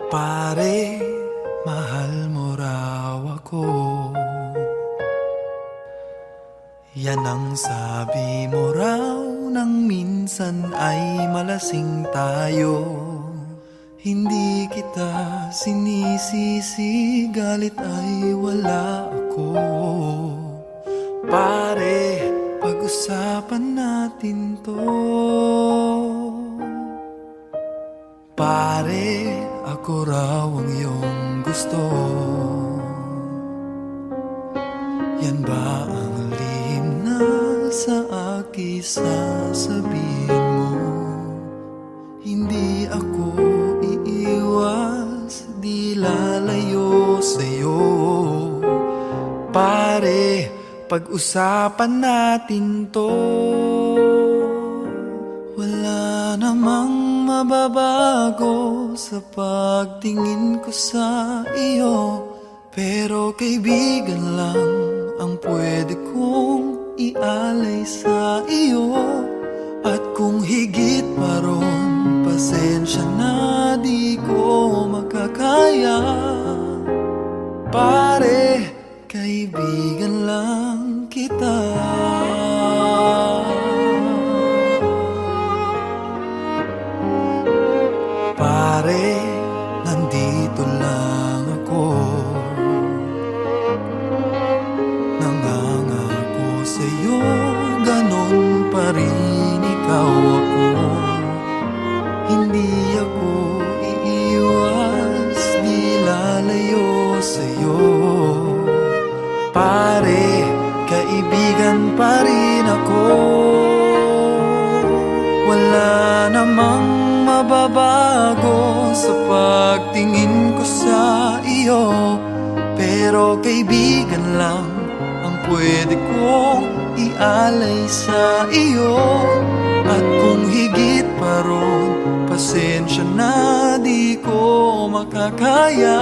Pare, mahal mo raw ako. Yan ang sabi mo raw nang minsan ay malasing tayo. Hindi kita sinisisi, galit ay wala ako. Pare, pag-usapan natin to. Pare, ako raw ang iyong gusto. Yan ba ang lihim na sa akin sasabihin mo? Hindi ako iiwas, di lalayo sa'yo. Pare, pag-usapan natin to. Wala namang mababago sa pagtingin ko sa iyo, pero kaibigan lang ang pwede kong ialay sa iyo. At kung higit pa ron, pasensya na di ko makakaya. Pare, kaibigan lang kita. Pare, nandito lang ako. Nangangako sa'yo, ganon pa rin ikaw ako. Hindi ako iiwas, di lalayo sa'yo. Pare, kaibigan pa rin ako. Wala namang mababago sa pagtingin ko sa iyo, pero kaibigan lang ang pwede kong ialay sa iyo. At kung higit pa ron, pasensya na di ko makakaya.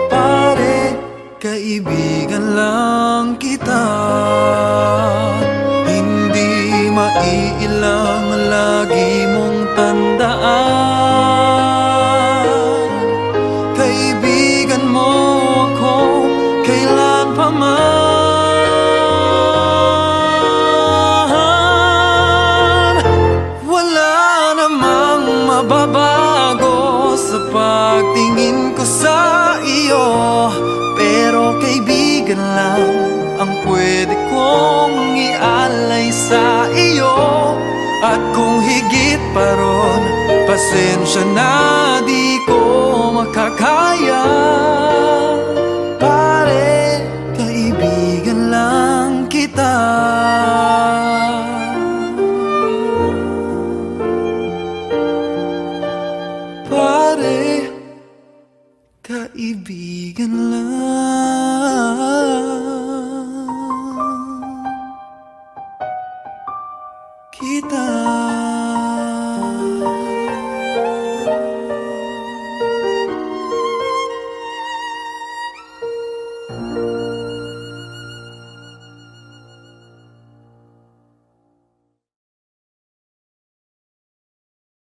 Pare, kaibigan lang kita. Hindi maiilang lagi mong tandaan. Kaibigan mo ako kailan pa man. Wala namang mababago sa pagtingin ko sa iyo, pero kaibigan lang ang pwede kong ialay sa iyo. At kung higit pa ron, pasensya na di ko makakaya. Pare, kaibigan lang kita. Pare, kaibigan lang